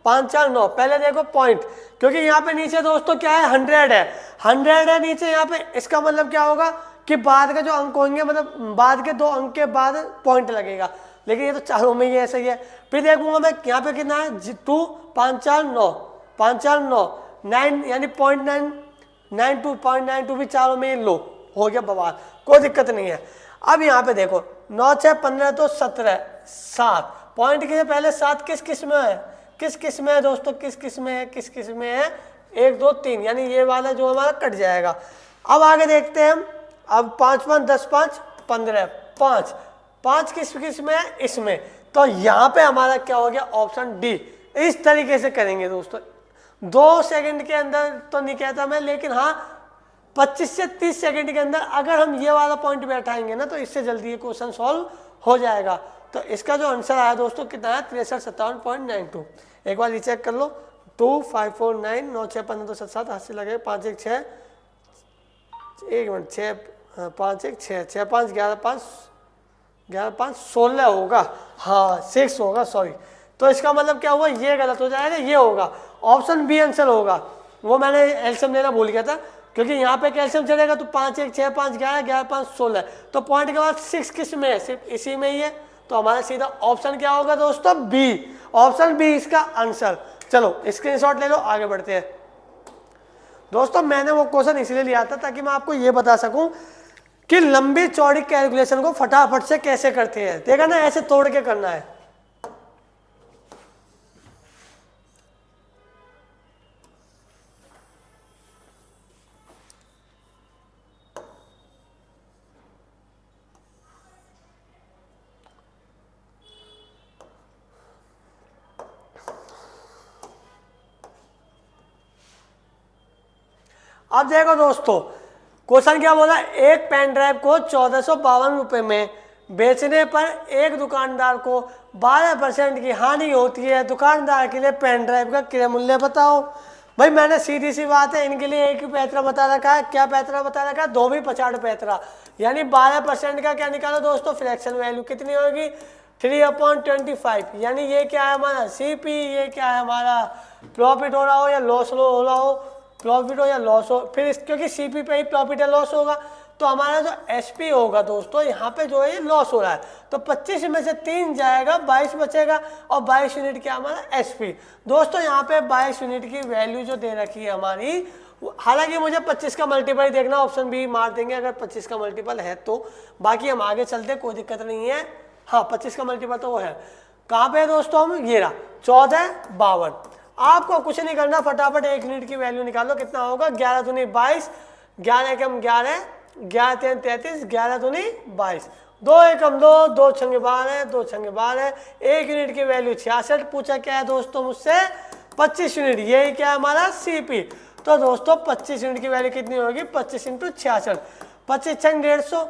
5 4 9। पहले देखो पॉइंट, क्योंकि यहाँ पे नीचे दोस्तों क्या है 100 है, 100 है नीचे यहाँ पे, इसका मतलब क्या होगा कि बाद का जो अंक होंगे, मतलब बाद के 2 अंक के बाद पॉइंट लगेगा, लेकिन ये तो चारों में ही ऐसा ही है। फिर देखूंगा मैं यहाँ पे कितना है 2 5 4 9 5 4 9 9 यानी 0.992 0.92 भी चारों में लो हो गया बवाल, कोई दिक्कत नहीं है। अब यहाँ पे देखो 9 6 15 तो 17 7 पॉइंट के पहले 7 किस किस में है, किस किस में है दोस्तों, किस किस में है, किस किस में है 1 2 3, यानी ये वाला जो हमारा कट जाएगा। अब आगे देखते हैं हम, अब 5 5 10 5 15 5 5 किस किस में है इसमें, तो यहाँ पे हमारा क्या हो गया ऑप्शन डी। इस तरीके से करेंगे दोस्तों, 2 सेकंड के अंदर तो नहीं कहता मैं, लेकिन हाँ 25 से 30 सेकंड के अंदर अगर हम ये वाला पॉइंट बैठाएंगे ना तो इससे जल्दी ये क्वेश्चन सॉल्व हो जाएगा। तो इसका जो आंसर आया दोस्तों कितना है 6357.92। एक बार रीचेक कर लो, 2 5 4 9 9 6 15 2 7 7 हाथ से लगे 5 1 6 1 मिनट 6 5 1 6 6 5 11 5 11 5 16 होगा, हाँ 6 होगा सॉरी। तो इसका मतलब क्या हुआ, ये गलत हो जाएगा, ये होगा ऑप्शन बी आंसर होगा। वो मैंने एल्शियम लेना भूल गया था, क्योंकि यहाँ पे कैल्शियम चलेगा तो 5 1 6 5 11 11 5 16, तो पॉइंट के बाद 6 किस में है, सिर्फ इसी में ही है। तो हमारा सीधा ऑप्शन क्या होगा दोस्तों बी, ऑप्शन बी इसका आंसर। चलो स्क्रीनशॉट ले लो, आगे बढ़ते हैं दोस्तों। मैंने वो क्वेश्चन इसलिए लिया था ताकि मैं आपको ये बता सकूं कि लंबी चौड़ी कैलकुलेशन को फटाफट से कैसे करते हैं। देखा ना, ऐसे तोड़ के करना है। अब देखो दोस्तों, क्वेश्चन क्या बोला, एक पेन ड्राइव को 1452 रुपए में बेचने पर एक दुकानदार को 12% की हानि होती है। दुकानदार के लिए पेन ड्राइव का क्रय मूल्य बताओ। भाई मैंने सीधी सी बात है, इनके लिए एक ही पैतरा बता रखा है। क्या पैतरा बता रखा है, 2 भी 50 पैतरा, यानी 12% का क्या निकालो दोस्तों फ्रैक्शन वैल्यू कितनी होगी 3/25, यानी ये क्या है हमारा सीपी, ये क्या है हमारा प्रॉफिट हो रहा हो या लॉस हो रहा हो, प्रॉफिट हो या लॉस हो, फिर क्योंकि सीपी पे ही प्रॉफिट या लॉस होगा, तो हमारा जो एसपी होगा दोस्तों यहाँ पे जो है ये लॉस हो रहा है, तो 25 में से 3 जाएगा 22 बचेगा, और 22 यूनिट क्या हमारा एसपी। दोस्तों यहाँ पे 22 यूनिट की वैल्यू जो दे रखी है हमारी, हालांकि मुझे 25 का मल्टीपल देखना, ऑप्शन बी मार देंगे अगर 25 का मल्टीपल है तो, बाकी हम आगे चलते कोई दिक्कत नहीं है। हाँ 25 का मल्टीपल तो वो है, कहाँ पे है दोस्तों हम, ये रहा 1452। आपको कुछ नहीं करना, फटाफट 1 यूनिट की वैल्यू निकालो, कितना होगा 11 दूनी 22, 11 एकम 11, 11 3 33, 11 दूनी 22, 2 एकम 2, 2 छंगे 12, 2 छंगे 12, 1 यूनिट की वैल्यू 66। पूछा क्या है दोस्तों मुझसे 25 यूनिट, यही क्या है हमारा सीपी। तो दोस्तों 25 यूनिट की वैल्यू कितनी होगी 25 × 66, 25 छंग 150,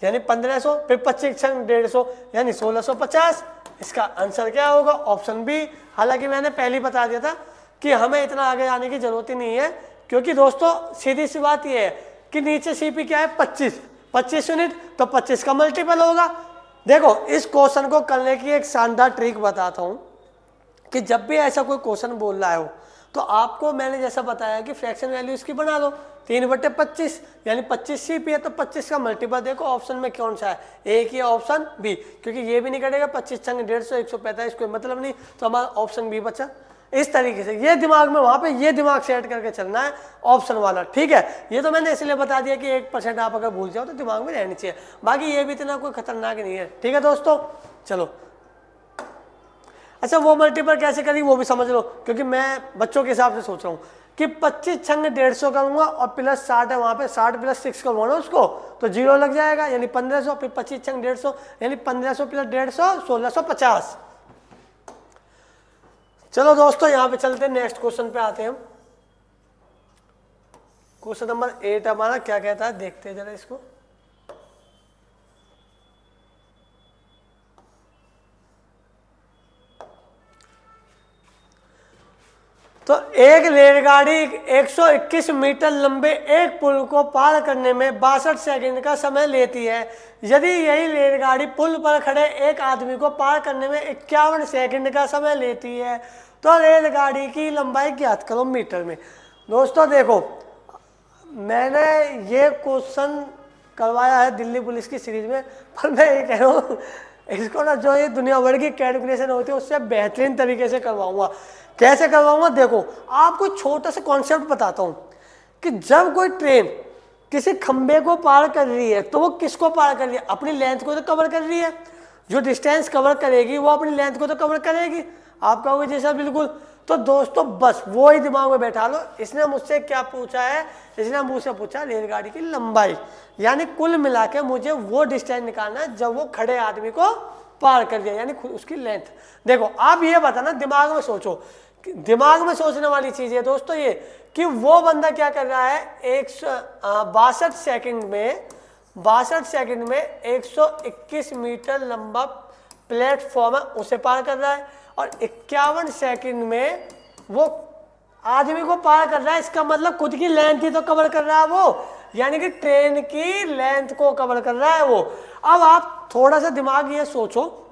यानी 1500, फिर 25 छंग 150 यानी 1650। इसका आंसर क्या होगा? Option B. हालांकि मैंने पहले ही बता दिया था कि हमें इतना आगे जाने की जरूरत ही नहीं है, क्योंकि दोस्तों सीधी सी बात यह है कि नीचे सीपी क्या है 25 यूनिट, तो 25 का मल्टीपल होगा। देखो इस क्वेश्चन को करने की एक शानदार ट्रिक बताता हूं कि जब भी ऐसा कोई क्वेश्चन बोल रहा हो तो आपको मैंने जैसा बताया कि फ्रैक्शन वैल्यू इसकी बना लो 3/25, यानी 25 सीपी है तो 25 का मल्टीपल देखो ऑप्शन में कौन सा है, एक ही ऑप्शन बी, क्योंकि ये भी नहीं कटेगा 25 छंग 150 145 कोई मतलब नहीं, तो हमारा ऑप्शन बी बचा। इस तरीके से ये दिमाग में वहां पे ये दिमाग सेट करके चलना है ऑप्शन वाला, ठीक है। ये तो मैंने इसलिए बता दिया कि 1% आप अगर भूल जाओ तो दिमाग में रहनी चाहिए, बाकी ये भी इतना कोई खतरनाक नहीं है, ठीक है दोस्तों। चलो अच्छा, वो मल्टीपल कैसे करी वो भी समझ लो, क्योंकि मैं बच्चों के हिसाब से सोच रहा हूँ कि 25 छंग 150 करूंगा और प्लस 60 है वहां पे, 60 + 6 करूंगा ना उसको, तो 0 लग जाएगा यानी 1500, फिर 25 छंग 150 यानी 1500 + 150 1650। चलो दोस्तों यहाँ पे चलते हैं, नेक्स्ट क्वेश्चन पे आते हैं हम। क्वेश्चन नंबर 8 हमारा क्या कहता है, देखते हैं जरा इसको। तो एक रेलगाड़ी 121 मीटर लंबे एक पुल को पार करने में 62 सेकंड का समय लेती है। यदि यही रेलगाड़ी पुल पर खड़े एक आदमी को पार करने में 51 सेकंड का समय लेती है तो रेलगाड़ी की लंबाई ज्ञात करो मीटर में। दोस्तों देखो, मैंने ये क्वेश्चन करवाया है दिल्ली पुलिस की सीरीज में, पर मैं ये कह रहा हूँ इसको ना जो ये दुनिया भर की कैलकुलेशन होती है उससे बेहतरीन तरीके से करवाऊंगा। कैसे करवाऊंगा? देखो आपको छोटा सा कॉन्सेप्ट बताता हूं कि जब कोई ट्रेन किसी खंबे को पार कर रही है तो वो किसको पार कर रही है? अपनी लेंथ को तो कवर कर रही है, जो डिस्टेंस कवर करेगी वो अपनी लेंथ को तो कवर करेगी। आप कहोगे जैसा बिल्कुल, तो दोस्तों बस वो ही दिमाग में बैठा लो। इसने मुझसे क्या पूछा है? इसने मुझसे पूछा रेलगाड़ी की लंबाई, यानी कुल मिला के मुझे वो डिस्टेंस निकालना है जब वो खड़े आदमी को पार कर दिया, यानी उसकी लेंथ। देखो आप ये बताना, दिमाग में सोचो, दिमाग में सोचने वाली चीज है दोस्तों ये कि वो बंदा क्या कर रहा है, 62 सेकंड में 121 मीटर लंबा प्लेटफॉर्म है उसे पार कर रहा है, और 51 सेकंड में वो आदमी को पार कर रहा है। इसका मतलब खुद की लेंथ ही तो कवर कर रहा है वो, यानी कि ट्रेन की लेंथ को कवर कर रहा है वो। अब आप थोड़ा सा दिमाग ये सोचो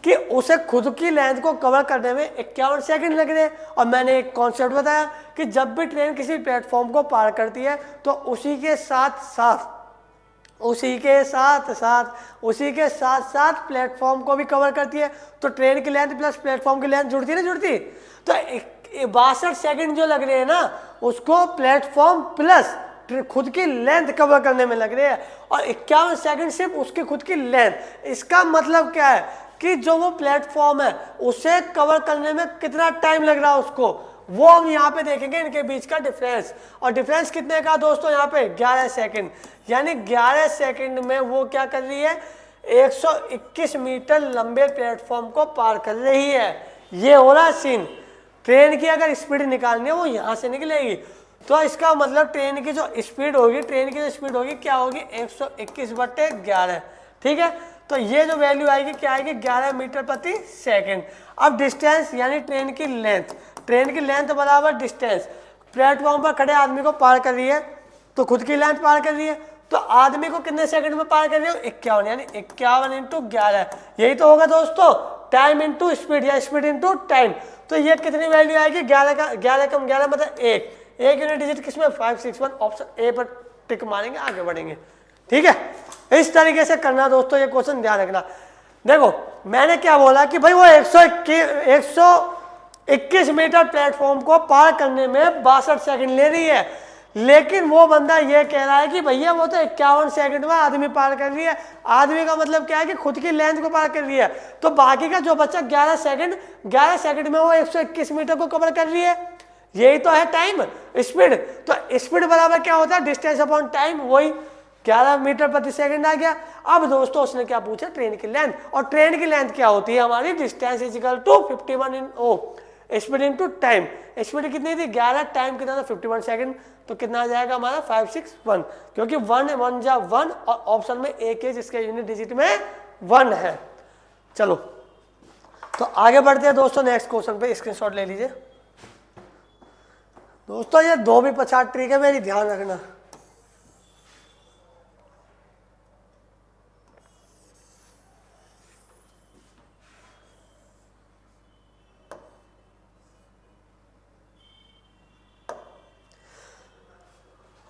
कि उसे खुद की लेंथ को कवर करने में 51 सेकंड लग रहे हैं, और मैंने एक कॉन्सेप्ट बताया कि जब भी ट्रेन किसी प्लेटफॉर्म को पार करती है तो उसी के साथ प्लेटफॉर्म को भी कवर करती है। तो ट्रेन की लेंथ प्लस प्लेटफॉर्म की लेंथ जुड़ती है ना, जुड़ती। तो 62 सेकंड जो लग रहे हैं ना उसको प्लेटफॉर्म प्लस खुद की लेंथ कवर करने में लग रहे हैं, और 51 सेकंड सिर्फ उसकी खुद की लेंथ। इसका मतलब क्या है कि जो वो प्लेटफॉर्म है उसे कवर करने में कितना टाइम लग रहा है उसको, वो हम यहाँ पे देखेंगे इनके बीच का डिफरेंस। और डिफरेंस कितने का दोस्तों? यहाँ पे 11 सेकंड, यानी 11 सेकंड में वो क्या कर रही है, 121 मीटर लंबे प्लेटफॉर्म को पार कर रही है। ये हो रहा सीन। ट्रेन की अगर स्पीड निकालनी है वो यहाँ से निकलेगी, तो इसका मतलब ट्रेन की जो स्पीड होगी क्या होगी, 121/11, ठीक है। तो ये जो वैल्यू आएगी क्या आएगी, 11 मीटर प्रति सेकंड। अब डिस्टेंस यानी ट्रेन की लेंथ बराबर डिस्टेंस, प्लेटफॉर्म पर खड़े आदमी को पार कर रही है तो खुद की लेंथ पार कर रही है, तो आदमी को कितने सेकंड में पार कर रही है, 51, यानी 51 × 11, यही तो होगा दोस्तों, टाइम इंटू स्पीड या स्पीड इंटू टाइम। तो ये कितनी वैल्यू आएगी, 11 कम 11 मतलब 1 यूनिट डिजिट किसमें, 561, ऑप्शन ए पर टिक मारेंगे, आगे बढ़ेंगे, ठीक है। इस तरीके से करना दोस्तों, ये क्वेश्चन ध्यान रखना। देखो मैंने क्या बोला कि भाई वो 121 मीटर प्लेटफॉर्म को पार करने में 62 सेकंड ले रही है, लेकिन वो बंदा ये कह रहा है कि भैया वो तो 51 सेकंड में आदमी पार कर रही है। आदमी का मतलब क्या है कि खुद की लेंथ को पार कर रही है, तो बाकी का जो बच्चा 11 सेकंड में वो 121 मीटर को कवर कर रही है। यही तो है टाइम, स्पीड। तो स्पीड बराबर क्या होता है, डिस्टेंस अपॉन टाइम, वही 11 मीटर प्रति सेकंड आ गया। अब दोस्तों उसने क्या पूछा, ट्रेन की लेंथ, और ट्रेन की लेंथ क्या होती है हमारी, distance is equal to 51 speed into time, speed कितनी थी 11, टाइम कितना था 51 सेकंड, तो कितना आ जाएगा हमारा 561, क्योंकि 1 1 जा 1 और ऑप्शन में एक है जिसके यूनिट डिजिट में 1 है। चलो तो आगे बढ़ते हैं दोस्तों नेक्स्ट क्वेश्चन पे, स्क्रीनशॉट ले लीजिए दोस्तों। ये 2 भी 50 ट्रिक है, मेरी ध्यान रखना।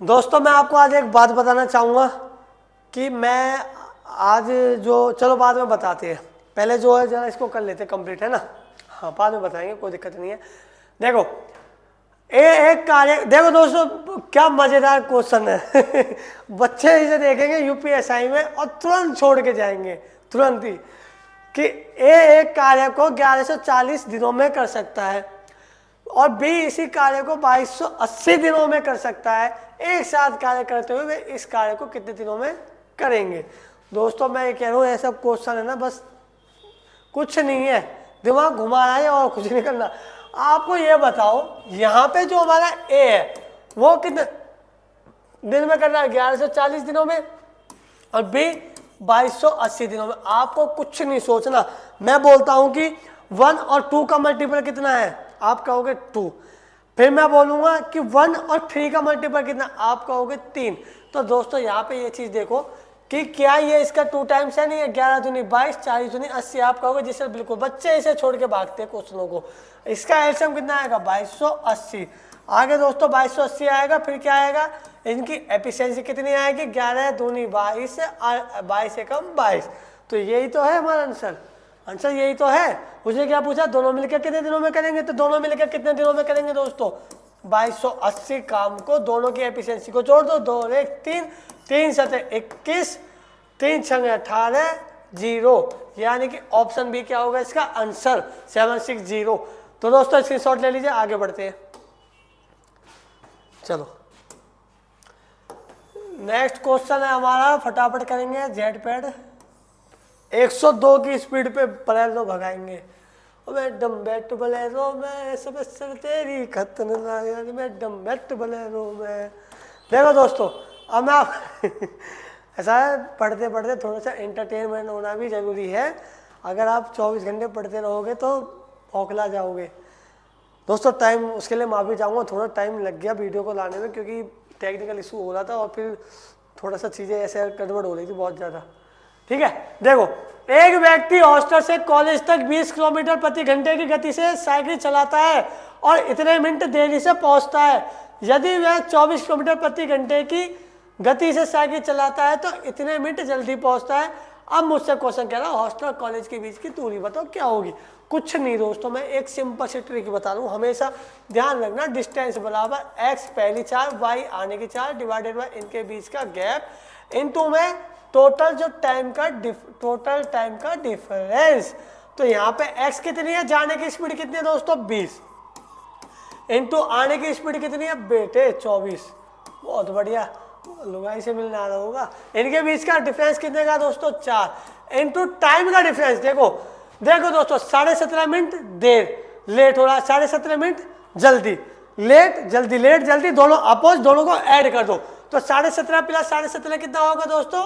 दोस्तों मैं आपको आज एक बात बताना चाहूँगा कि मैं आज जो, चलो बाद में बताते हैं, पहले जो है जरा इसको कर लेते कंप्लीट, है ना। हाँ बाद में बताएंगे, कोई दिक्कत नहीं है। देखो एक कार्य, देखो दोस्तों क्या मज़ेदार क्वेश्चन है बच्चे इसे देखेंगे यूपीएसआई में और तुरंत छोड़ के जाएंगे, तुरंत ही, कि एक कार्य को 1140 दिनों में कर सकता है और बी इसी कार्य को 2280 दिनों में कर सकता है। एक साथ कार्य करते हुए वे इस कार्य को कितने दिनों में करेंगे। दोस्तों मैं ये कह रहा हूँ ऐसा क्वेश्चन है ना, बस कुछ नहीं है, दिमाग घुमा रहा है और कुछ नहीं करना। आपको ये बताओ यहाँ पे जो हमारा ए है वो कितने दिन में कर रहा है 1140 दिनों में, और बी 2280 दिनों में। आपको कुछ नहीं सोचना, मैं बोलता हूँ कि 1 और 2 का मल्टीपल कितना है, आप कहोगे 2, फिर मैं बोलूँगा कि 1 और 3 का मल्टीपल कितना, आप कहोगे 3। तो दोस्तों यहाँ पे ये चीज़ देखो कि क्या ये इसका 2 टाइम्स है, नहीं है, 11 दूनी 22, 40 दूनी 80, आप कहोगे जिससे बिल्कुल बच्चे इसे छोड़ के भागते हैं क्वेश्चनों को। इसका एलसीएम कितना आएगा 2280। आगे दोस्तों 2280 आएगा, फिर क्या आएगा, इनकी एफिशिएंसी कितनी आएगी 11 दूनी 22 और 22 से कम 22। तो यही तो है हमारा आंसर, आंसर यही तो है। मुझे क्या पूछा, दोनों मिलकर कितने दिनों में करेंगे, तो दोनों मिलकर कितने दिनों में करेंगे दोस्तों 2280 काम को, दोनों की एफिशिएंसी को जोड़ दो, 2 1 3, 3 7 21, 3 6 18 0, यानी कि ऑप्शन बी क्या होगा इसका आंसर 760। तो दोस्तों स्क्रीनशॉट ले लीजिए, आगे बढ़ते हैं। चलो नेक्स्ट क्वेश्चन है हमारा, फटाफट करेंगे। जेट पैड 102 की स्पीड पे बलेरो भगाएंगे। मैडम बैट बलेरो में सब सर तेरी खतन मैडम बैट बलेरो में। देखो दोस्तों अब मैं आप ऐसा है, पढ़ते पढ़ते थोड़ा सा एंटरटेनमेंट होना भी ज़रूरी है। अगर आप 24 घंटे पढ़ते रहोगे तो औखला जाओगे। दोस्तों टाइम, उसके लिए माफ़ी चाहूँगा, थोड़ा टाइम लग गया वीडियो को लाने में क्योंकि टेक्निकल इशू हो रहा था और फिर थोड़ा सा चीज़ें ऐसे गड़बड़ हो रही थी बहुत ज़्यादा। ठीक है, देखो एक व्यक्ति हॉस्टल से कॉलेज तक 20 किलोमीटर प्रति घंटे की गति से साइकिल चलाता है और इतने मिनट देरी से पहुंचता है। यदि वह 24 किलोमीटर प्रति घंटे की गति से साइकिल चलाता है तो इतने मिनट जल्दी पहुंचता है। अब मुझसे क्वेश्चन कह रहा है हॉस्टल और कॉलेज के बीच की दूरी बताओ क्या होगी। कुछ नहीं दोस्तों, मैं एक सिंपल सी ट्रिक बता रहा हूँ, हमेशा ध्यान रखना। डिस्टेंस बराबर x पहली 4 y आने की 4 डिवाइडेड बाय इनके बीच का गैप इनटू में टोटल जो टाइम का डिफरेंस। तो यहाँ पे x कितनी है, जाने की स्पीड कितनी है दोस्तों 20, इनटू आने की स्पीड कितनी है बेटे 24। बहुत बढ़िया, लुगाई से मिलने आ रहा होगा। इनके बीच का डिफरेंस कितने का दोस्तों 4, इनटू टाइम का डिफरेंस देखो दोस्तों 17.5 मिनट देर लेट हो रहा है, 17.5 मिनट जल्दी लेट, जल्दी लेट जल्दी, दोनों अपोज, दोनों को ऐड कर दो तो 17.5 प्लस 17.5 कितना होगा दोस्तों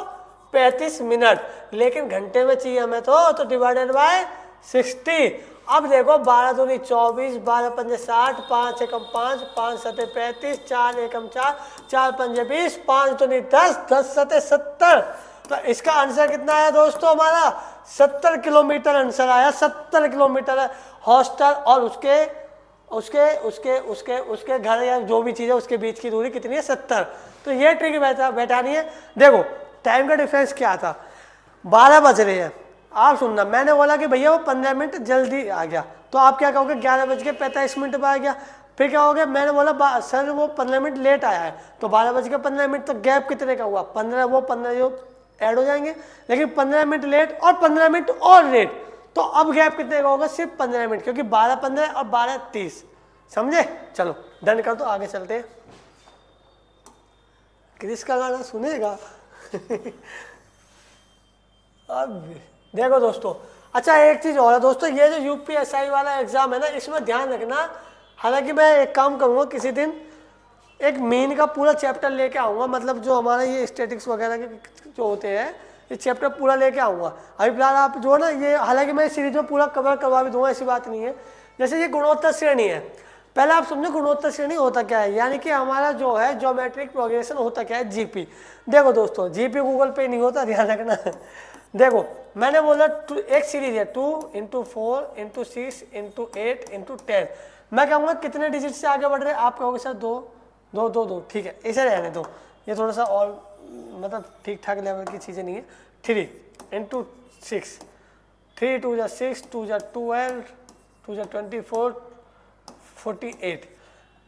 35 मिनट। लेकिन घंटे में चाहिए हमें तो डिवाइडेड बाय 60। अब देखो 12 दूनी 24, 12 पंजे 60, 5 एकम 5, 5 सते 35, 4 एकम 4, 4 पंजे 20, 5 दूनी 10, 10 सते 70। तो इसका आंसर कितना आया दोस्तों हमारा 70 किलोमीटर आंसर आया। 70 किलोमीटर हॉस्टल और उसके घर या जो भी चीज़ है उसके बीच की दूरी कितनी है 70। तो ये ट्रिक बैठानी है। देखो टाइम का डिफरेंस क्या था, 12 बज रहे हैं, आप सुनना, मैंने बोला कि भैया वो 15 मिनट जल्दी आ गया, तो आप क्या कहोगे 11:45 पर आ गया। फिर क्या हो गया, मैंने बोला सर वो 15 मिनट लेट आया है, तो 12:15 मिनट तक गैप कितने का हुआ 15 जो ऐड हो जाएंगे। लेकिन 15 मिनट लेट और 15 मिनट और लेट, तो अब गैप कितने का होगा सिर्फ 15 मिनट, क्योंकि 12:15 और 12:30। समझे, चलो डन कर दो, आगे चलते हैं। क्रिस का गाना सुनेगा अब देखो दोस्तों अच्छा एक चीज़ और है दोस्तों, ये जो यूपीएसआई वाला एग्ज़ाम है ना, इसमें ध्यान रखना, हालांकि मैं एक काम करूँगा किसी दिन, एक मीन का पूरा चैप्टर लेके आऊँगा, मतलब जो हमारा ये स्टैटिक्स वगैरह के जो होते हैं ये चैप्टर पूरा लेके आऊँगा। अभी फिलहाल आप जो है ना ये, हालांकि मैं इस सीरीज में पूरा कवर करवा भी दूंगा, ऐसी बात नहीं है। जैसे ये गुणोत्तर श्रेणी है, पहले आप समझो गुणोत्तर श्रेणी होता क्या है, यानी कि हमारा जो है ज्योमेट्रिक प्रोग्रेशन होता क्या है, जीपी। देखो दोस्तों जीपी गूगल पे नहीं होता, ध्यान रखना। देखो मैंने बोला एक सीरीज है 2 × 4 × 6 × 8 × 10, मैं कहूँगा कितने डिजिट से आगे बढ़ रहे हैं, आप कहोगे सर 2 2 2 2, ठीक है इसे रहने दो, ये थोड़ा सा और मतलब ठीक ठाक लेवल की चीज़ें नहीं है। 3 × 6, 3 × 2 = 6, 2 × 12, 2 × 24, 48।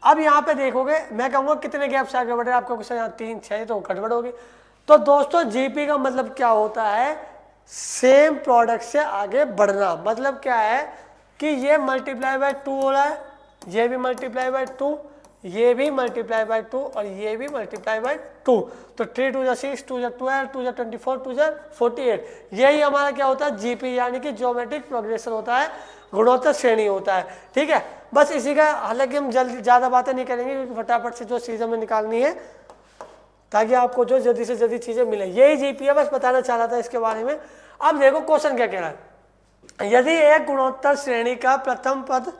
अब यहाँ पे देखोगे मैं कहूँगा कितने गैप से आगे बढ़ रहे हैं, आपको सर यहाँ 3 6 तो गड़बड़ होगी। तो दोस्तों जीपी का मतलब क्या होता है, सेम प्रोडक्ट से आगे बढ़ना। मतलब क्या है कि ये मल्टीप्लाई बाय 2 हो रहा है, ये भी मल्टीप्लाई बाय 2, ये भी मल्टीप्लाई बाय 2 और ये भी मल्टीप्लाई बाय 2। तो 3 × 2 = 6, 2 × 12, 2 × 24, 2 × 48, यही हमारा क्या होता है जीपी, यानी कि ज्योमेट्रिक प्रोग्रेशन होता है, गुणोत्तर श्रेणी होता है। ठीक है, बस इसी का, हालांकि हम जल्दी ज़्यादा बातें नहीं करेंगे क्योंकि फटाफट से जो चीज़ें हमें निकालनी है ताकि आपको जो जल्दी से जल्दी चीज़ें मिले, यही जीपी है, बस बताना चाह रहा था इसके बारे में। अब देखो क्वेश्चन क्या कह रहा है, यदि एक गुणोत्तर श्रेणी का प्रथम पद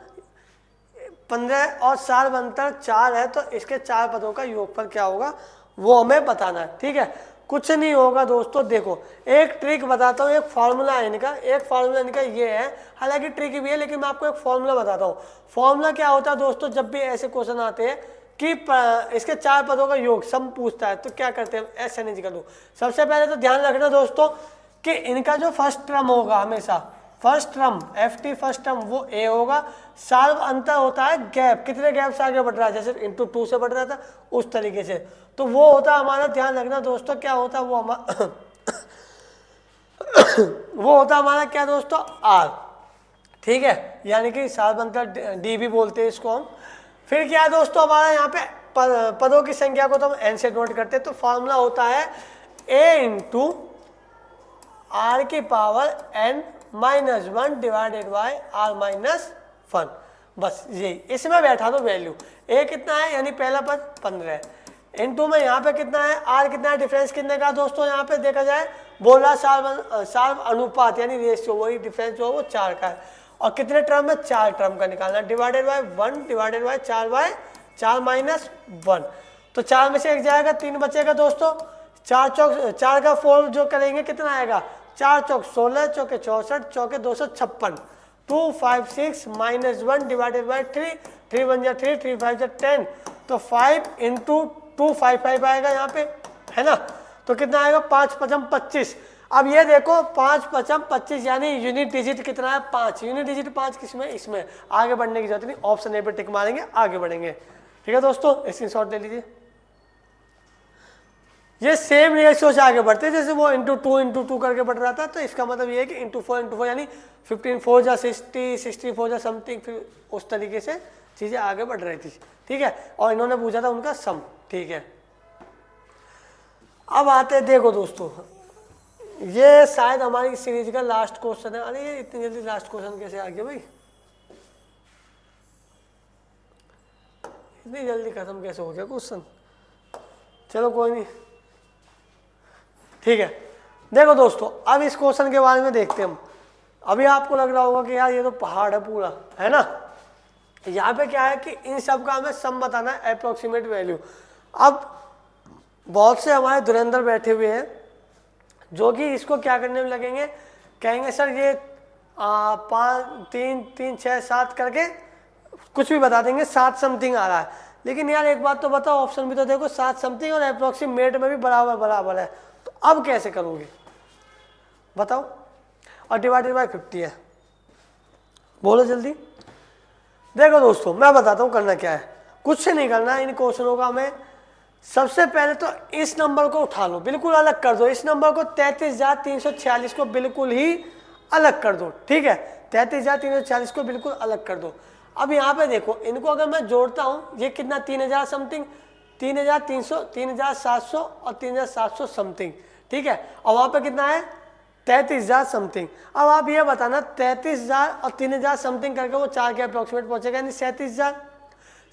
15 और सार्वंतर 4 है तो इसके 4 पदों का योगफल क्या होगा, वो हमें बताना है। ठीक है, कुछ नहीं होगा दोस्तों, देखो एक ट्रिक बताता हूँ, एक फार्मूला है इनका, एक फार्मूला इनका ये है, हालांकि ट्रिक भी है लेकिन मैं आपको एक फार्मूला बताता हूँ। फार्मूला क्या होता है दोस्तों, जब भी ऐसे क्वेश्चन आते हैं कि इसके 4 पदों का योग सम पूछता है तो क्या करते हैं, ऐसे नहीं कर लो। सबसे पहले तो ध्यान रखना दोस्तों कि इनका जो फर्स्ट टर्म होगा, हमेशा first term FT first term वो ए होगा। सार्व अंतर होता है गैप, कितने गैप से आगे बढ़ रहा है, जैसे × 2 से बढ़ रहा था उस तरीके से, तो वो होता है हमारा, ध्यान रखना दोस्तों क्या होता है वो हमारा वो होता है हमारा क्या दोस्तों, R। ठीक है, यानी कि सार्व अंतर D भी बोलते हैं इसको हम। फिर क्या है दोस्तों हमारा यहाँ पे पदों की संख्या को तो हम n से नोट करते हैं, तो फॉर्मूला होता है A × R⁻n - 1 divided by R-1। बस यही, इसमें बैठा दो वैल्यू। A कितना है, यानी पहला पद 15 है, इनटू में यहाँ पे कितना है, R कितना है, डिफरेंस कितने का दोस्तों, यहाँ पे देखा जाए बोल रहा सार्व अनुपात यानी रेशियो, वही डिफरेंस जो है वो 4 का है, और कितने टर्म में, 4 टर्म का निकालना, divided by 1 divided by 4 minus 1। तो 4 में से 1 जाएगा, 3 बचेगा दोस्तों, 4 का 4 जो करेंगे कितना आएगा, 4 चौक 16, चौके 64, चौके 256, 256 माइनस 1 डिवाइडेड बाय 3, 3 1 = 3, 3 5 = 10, तो 5 × 2 5 5 आएगा यहाँ पे, है ना। तो कितना आएगा, 5 × 5 = 25। अब ये देखो 5 × 5 = 25, यानी यूनिट डिजिट कितना है, 5। यूनिट डिजिट 5 किसमें, इसमें। आगे बढ़ने की जरूरत नहीं, ऑप्शन ए पे टिक मारेंगे, आगे बढ़ेंगे। ठीक है दोस्तों, स्क्रीनशॉट ले लीजिए। ये सेम रेशियो से आगे बढ़ते हैं, जैसे वो × 2 × 2 करके बढ़ रहा था, तो इसका मतलब ये है कि × 4 × 4 यानी 15 4 = 60, 64 = समथिंग, फिर उस तरीके से चीज़ें आगे बढ़ रही थी। ठीक है, और इन्होंने पूछा था उनका सम। ठीक है, अब आते हैं, देखो दोस्तों ये शायद हमारी सीरीज का लास्ट क्वेश्चन है। अरे ये इतनी जल्दी लास्ट क्वेश्चन कैसे आ गया भाई, इतनी जल्दी खत्म कैसे हो गया क्वेश्चन, चलो कोई नहीं। ठीक है, देखो दोस्तों अब इस क्वेश्चन के बारे में देखते हैं हम। अभी आपको लग रहा होगा कि यार ये तो पहाड़ है पूरा, है ना। यहाँ पे क्या है कि इन सब का हमें सम बताना है, अप्रोक्सीमेट वैल्यू। अब बहुत से हमारे धुरंधर बैठे हुए हैं जो कि इसको क्या करने में लगेंगे, कहेंगे सर ये 5 3 3 6 7 करके कुछ भी बता देंगे, 7 समथिंग आ रहा है। लेकिन यार एक बात तो बताओ, ऑप्शन भी तो देखो 7 समथिंग और अप्रोक्सीमेट में भी बराबर है, तो अब कैसे करोगे बताओ। और डिवाइडेड बाय 50 है, बोलो जल्दी। देखो दोस्तों मैं बताता हूँ करना क्या है, कुछ से नहीं करना है इन क्वेश्चनों का। हमें सबसे पहले तो इस नंबर को उठा लो, बिल्कुल अलग कर दो इस नंबर को, 33,346 को बिल्कुल ही अलग कर दो। ठीक है, 33,346 को बिल्कुल अलग कर दो। अब यहाँ पे देखो इनको अगर मैं जोड़ता हूँ, ये कितना 3,000 समथिंग, 3,300, 3,700 और 3,700 समथिंग। ठीक है, और वहाँ पे कितना है 33,000 समथिंग। अब आप ये बताना 33,000 और 3,000 समथिंग करके वो 4 के अप्रोक्सीमेट पहुंचेगा, यानी 37,000।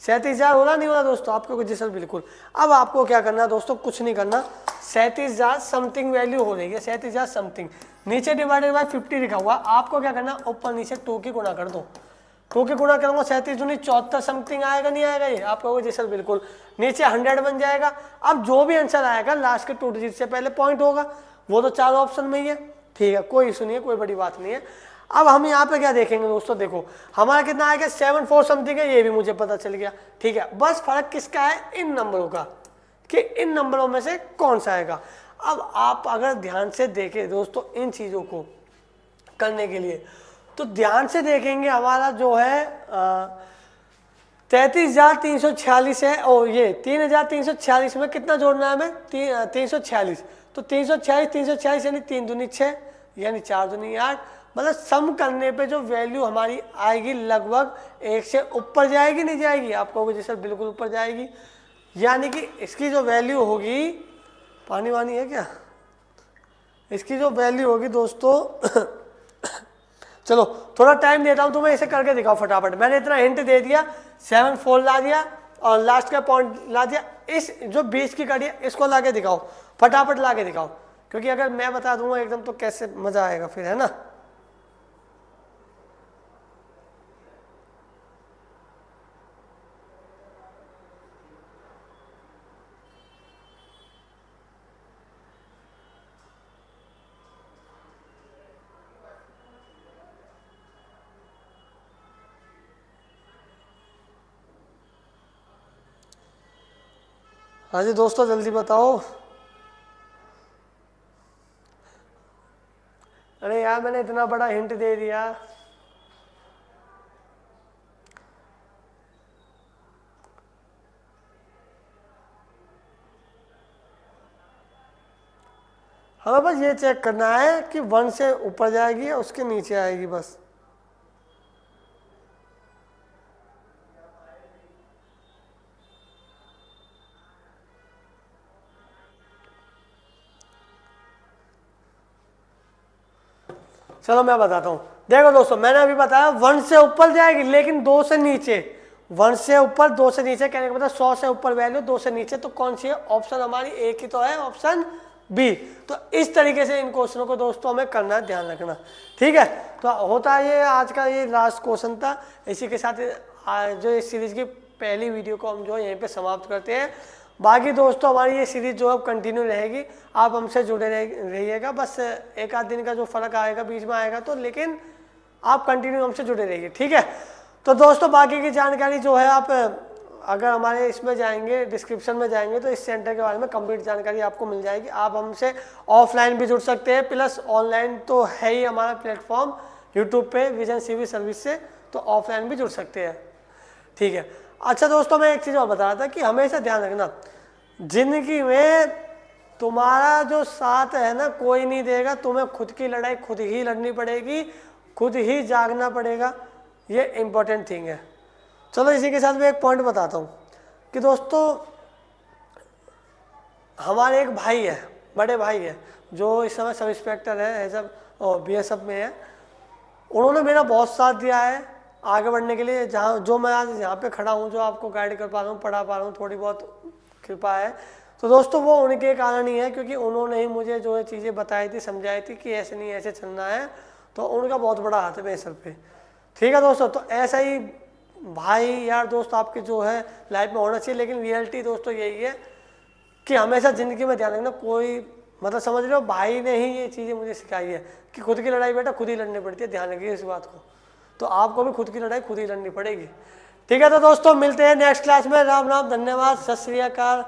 37,000 हो रहा नहीं हो रहा दोस्तों आपको? जी सर बिल्कुल। अब आपको क्या करना है दोस्तों, कुछ नहीं करना, 37,000 समथिंग वैल्यू हो रही है, 37,000 समथिंग, नीचे डिवाइडेड बाय 50 लिखा हुआ। आपको क्या करना, ऊपर नीचे 2 की गुणा कर दो, 2 की गुणा करूंगा 37 दूनी 74 समथिंग आएगा, नहीं आएगा? ये आप कहोगे जी सर बिल्कुल। नीचे 100 बन जाएगा। अब जो भी आंसर आएगा लास्ट के 2 डिजिट से पहले पॉइंट होगा, वो तो 4 ऑप्शन में ही है, ठीक है, कोई इशू नहीं है, कोई बड़ी बात नहीं है। अब हम यहाँ पे क्या देखेंगे दोस्तों, देखो हमारा कितना आएगा 74 समथिंग है, ये भी मुझे पता चल गया, ठीक है। बस फर्क किसका है, इन नंबरों का, कि इन नंबरों में से कौन सा आएगा। अब आप अगर ध्यान से देखें दोस्तों इन चीज़ों को करने के लिए, तो ध्यान से देखेंगे हमारा जो है 33,346 है, और ये 3,346 में कितना जोड़ना है हमें, 346, तो 346 यानी 3 दूनी 6 यानी 4 दूनी 8, मतलब सम करने पे जो वैल्यू हमारी आएगी लगभग 1 से ऊपर जाएगी, नहीं जाएगी? आप कहोगे जी सर बिल्कुल ऊपर जाएगी, यानी कि इसकी जो वैल्यू होगी, पानी वानी है क्या, इसकी जो वैल्यू होगी दोस्तों चलो थोड़ा टाइम देता हूं तुम्हें, इसे करके दिखाओ फटाफट। मैंने इतना हिंट दे दिया, 74 ला दिया और लास्ट का पॉइंट ला दिया, इस जो बीच की कड़ी है इसको ला के दिखाओ, फटाफट ला के दिखाओ, क्योंकि अगर मैं बता दूंगा एकदम तो कैसे मजा आएगा फिर, है ना। हाँ जी दोस्तों जल्दी बताओ। अरे यार मैंने इतना बड़ा हिंट दे दिया। हमें बस ये चेक करना है कि 1 से ऊपर जाएगी या उसके नीचे आएगी बस। चलो मैं बताता हूँ, देखो दोस्तों मैंने अभी बताया 1 से ऊपर जाएगी लेकिन 2 से नीचे, 1 से ऊपर 2 से नीचे, कहने का मतलब 100 से ऊपर वैल्यू 2 से नीचे, तो कौन सी है ऑप्शन हमारी, एक ही तो है, ऑप्शन बी। तो इस तरीके से इन क्वेश्चनों को दोस्तों हमें करना है, ध्यान रखना, ठीक है। तो होता है ये आज का ये लास्ट क्वेश्चन था, इसी के साथ जो इस सीरीज की पहली वीडियो को हम जो यहीं पे समाप्त करते हैं। बाकी दोस्तों हमारी ये सीरीज जो अब कंटिन्यू रहेगी, आप हमसे जुड़े रहिएगा, बस एक आध दिन का जो फर्क आएगा बीच में आएगा तो, लेकिन आप कंटिन्यू हमसे जुड़े रहिए, ठीक है। तो दोस्तों बाकी की जानकारी जो है आप अगर हमारे इसमें जाएंगे, डिस्क्रिप्शन में जाएंगे, तो इस सेंटर के बारे में कंप्लीट जानकारी आपको मिल जाएगी। आप हमसे ऑफलाइन भी जुड़ सकते हैं, प्लस ऑनलाइन तो है ही हमारा प्लेटफॉर्म यूट्यूब पे विजन सिविल सर्विस से, तो ऑफलाइन भी जुड़ सकते हैं, ठीक है। अच्छा दोस्तों मैं एक चीज़ और बता रहा था कि हमेशा ध्यान रखना, जिंदगी में तुम्हारा जो साथ है ना कोई नहीं देगा, तुम्हें खुद की लड़ाई खुद ही लड़नी पड़ेगी, खुद ही जागना पड़ेगा, ये इम्पोर्टेंट थिंग है। चलो इसी के साथ मैं एक पॉइंट बताता हूँ कि दोस्तों हमारे एक भाई है, बड़े भाई है, जो इस समय सब इंस्पेक्टर है, सब BSF में है। उन्होंने मेरा बहुत साथ दिया है आगे बढ़ने के लिए, जहाँ जो मैं आज यहाँ पे खड़ा हूँ, जो आपको गाइड कर पा रहा हूँ, पढ़ा पा रहा हूँ, थोड़ी बहुत कृपा है। तो दोस्तों वो उनके कारण ही है, क्योंकि उन्होंने ही मुझे जो है चीज़ें बताई थी, समझाई थी कि ऐसे नहीं ऐसे चलना है, तो उनका बहुत बड़ा हाथ है मेरे सर पे, ठीक है दोस्तों। तो ऐसा ही भाई यार दोस्त आपके जो है लाइफ में होना चाहिए, लेकिन रियलिटी दोस्तों यही है कि हमेशा ज़िंदगी में ध्यान रखना, कोई मतलब समझ लो भाई ने ही ये चीज़ें मुझे सिखाई है कि खुद की लड़ाई बेटा खुद ही लड़नी पड़ती है, ध्यान रखिए इस बात को। तो आपको भी खुद की लड़ाई खुद ही लड़नी पड़ेगी, ठीक है। तो दोस्तों मिलते हैं नेक्स्ट क्लास में, राम राम, धन्यवाद, सत श्री अकाल।